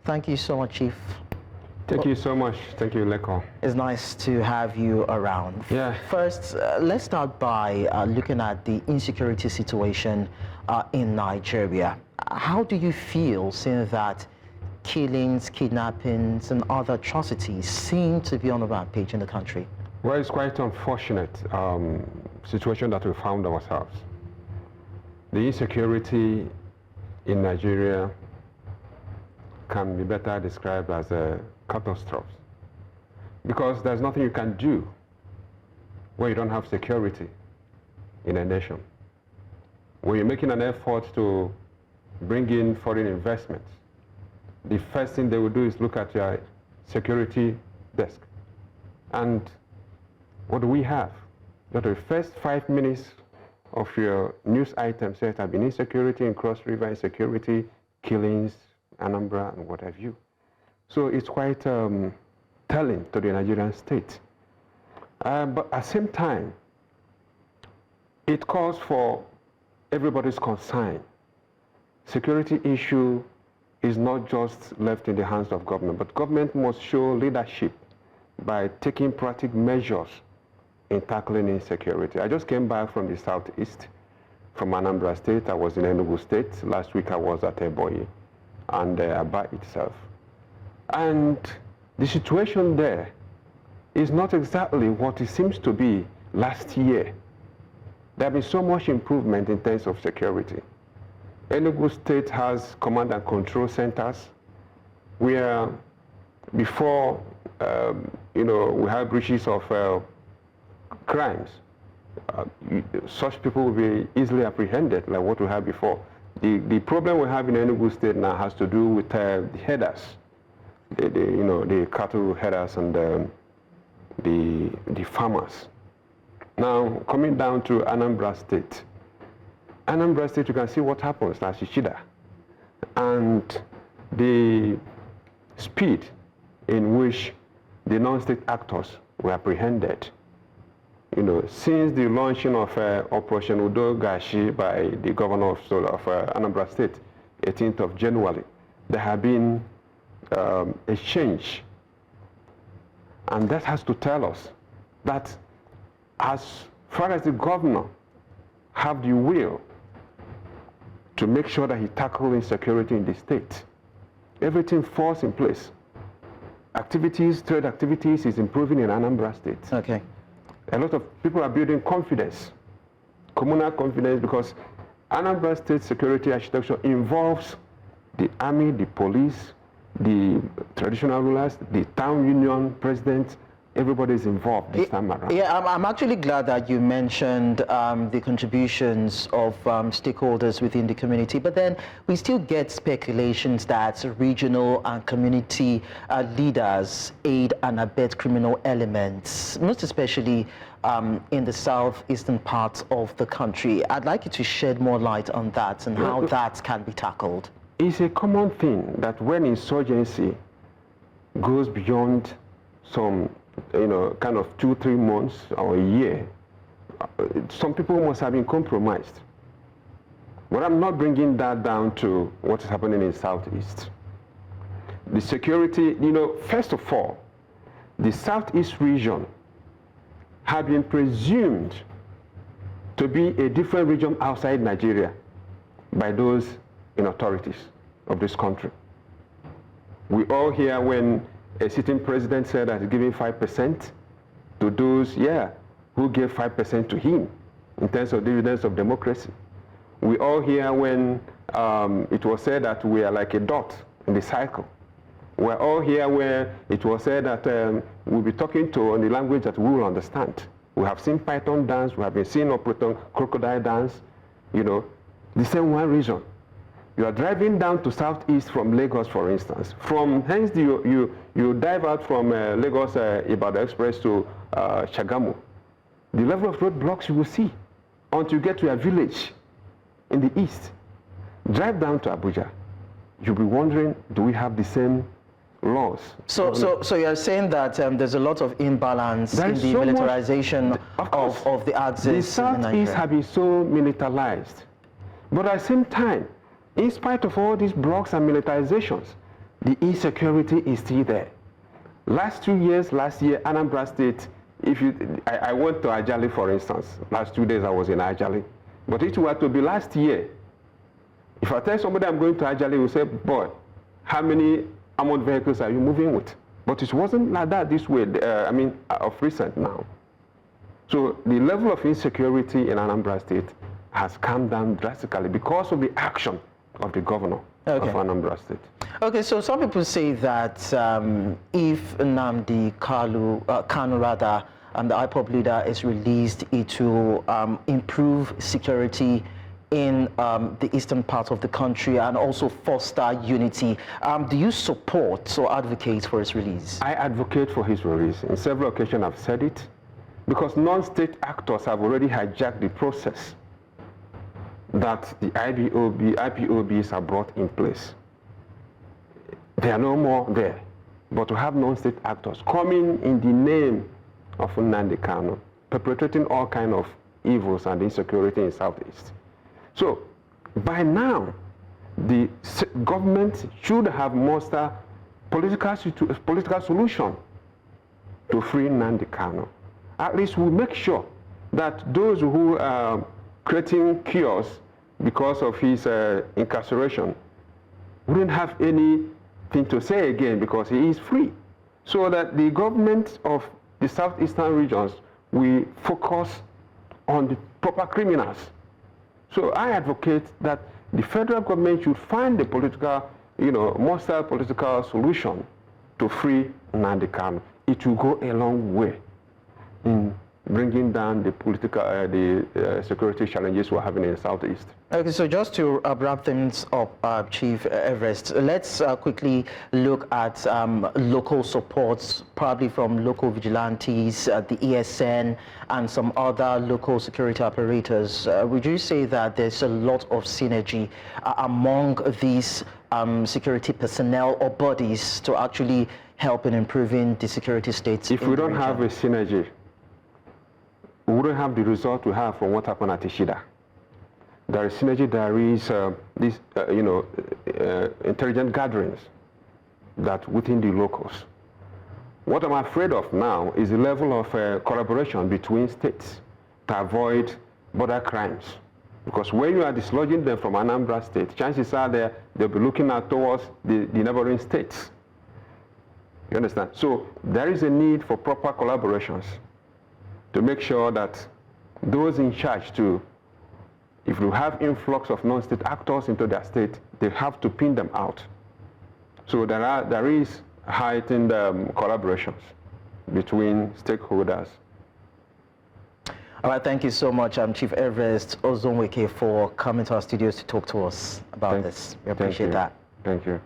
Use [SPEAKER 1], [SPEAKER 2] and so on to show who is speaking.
[SPEAKER 1] Thank you so much, Chief.
[SPEAKER 2] Thank you so much. Thank you, Leko.
[SPEAKER 1] It's nice to have you around.
[SPEAKER 2] Yeah.
[SPEAKER 1] First, let's start by looking at the insecurity situation in Nigeria. How do you feel seeing that killings, kidnappings, and other atrocities seem to be on the rampage in the country?
[SPEAKER 2] Well, it's quite unfortunate situation that we found ourselves. The insecurity in Nigeria can be better described as a catastrophe, because there's nothing you can do when you don't have security in a nation. When you're making an effort to bring in foreign investments, the first thing they will do is look at your security desk. And what do we have? That the first 5 minutes of your news items says have been insecurity in Cross River, insecurity, killings, Anambra, and what have you. So it's quite telling to the Nigerian state. But at the same time, it calls for everybody's concern. Security issue is not just left in the hands of government, but government must show leadership by taking practical measures in tackling insecurity. I just came back from the southeast, from Anambra State. I was in Enugu State. Last week I was at Ebonyi and Aba itself. And the situation there is not exactly what it seems to be last year. There has been so much improvement in terms of security. Enugu State has command and control centers where before, we have breaches of crimes. Such people will be easily apprehended like what we had before. The problem we have in Enugu State now has to do with the headers, the cattle headers and the farmers. Now, coming down to Anambra State. Anambra State, you can see what happens now, Shishida. And the speed in which the non-state actors were apprehended. Since the launching of Operation Udo Gashi by the governor of Anambra State, 18th of January, there have been a change. And that has to tell us that as far as the governor have the will to make sure that he tackles insecurity in the state, everything falls in place. Trade activities is improving in Anambra State.
[SPEAKER 1] Okay.
[SPEAKER 2] A lot of people are building confidence, communal confidence, because Anambra State security architecture involves the army, the police, the traditional rulers, the town union president. Everybody is involved this time around.
[SPEAKER 1] Yeah, I'm actually glad that you mentioned the contributions of stakeholders within the community, but then we still get speculations that regional and community leaders aid and abet criminal elements, most especially in the southeastern parts of the country. I'd like you to shed more light on that and how that can be tackled.
[SPEAKER 2] It's a common thing that when insurgency goes beyond some kind of 2-3 months or a year, some people must have been compromised. But I'm not bringing that down to what is happening in Southeast. The security, first of all, the Southeast region had been presumed to be a different region outside Nigeria by those in authorities of this country. We all hear when a sitting president said that he's giving 5% to those, who gave 5% to him in terms of dividends of democracy. We all hear when it was said that we are like a dot in the cycle. We're all here where it was said that we'll be talking to on the language that we will understand. We have seen Python dance, we have been seeing crocodile dance, the same one reason. You are driving down to Southeast from Lagos, for instance. From hence, you dive out from Lagos Ibadan Express to Shagamu. The level of roadblocks you will see until you get to a village in the east. Drive down to Abuja. You'll be wondering, do we have the same laws?
[SPEAKER 1] So you're saying that there's a lot of imbalance in the militarization of the axis.
[SPEAKER 2] The Southeast have been so militarized. But at the same time, in spite of all these blocks and militarizations, the insecurity is still there. Last year, Anambra State, I went to Ajali, for instance. Last 2 days I was in Ajali. But if it were to be last year, if I tell somebody I'm going to Ajali, will say, boy, how many armored vehicles are you moving with? But it wasn't like that this way, of recent now. So the level of insecurity in Anambra State has come down drastically because of the action of the governor of Anambra State.
[SPEAKER 1] Okay, so some people say that if Nnamdi Kanu, the IPOB leader, is released, it will improve security in the eastern part of the country and also foster unity. Do you support or advocate for his release?
[SPEAKER 2] I advocate for his release. In several occasions I've said it, because non-state actors have already hijacked the process that the IPOBs are brought in place. They are no more there. But to have non-state actors coming in the name of Nnamdi Kanu, perpetrating all kinds of evils and insecurity in Southeast. So, by now, the government should have mustered political solution to free Nnamdi Kanu. At least we make sure that those who are creating chaos because of his incarceration wouldn't have anything to say again because he is free. So that the government of the southeastern regions will focus on the proper criminals. So I advocate that the federal government should find a political, muster political solution to free Nnamdi Kanu. It will go a long way in bringing down the political, security challenges we're having in the southeast.
[SPEAKER 1] Okay, so just to wrap things up, Chief Everest, let's quickly look at local supports, probably from local vigilantes, the ESN, and some other local security operators. Would you say that there's a lot of synergy among these security personnel or bodies to actually help in improving the security state?
[SPEAKER 2] If we don't have a synergy, we wouldn't have the result we have from what happened at Ishida. There is synergy, there is intelligent gatherings that within the locals. What I'm afraid of now is the level of collaboration between states to avoid border crimes. Because when you are dislodging them from Anambra State, chances are they'll be looking out towards the neighboring states. You understand? So there is a need for proper collaborations to make sure that those in charge if you have influx of non-state actors into their state, they have to pin them out. So there is heightened collaborations between stakeholders.
[SPEAKER 1] All right, thank you so much, Chief Everest Ozonweke, for coming to our studios to talk to us about this. We appreciate that.
[SPEAKER 2] Thank you.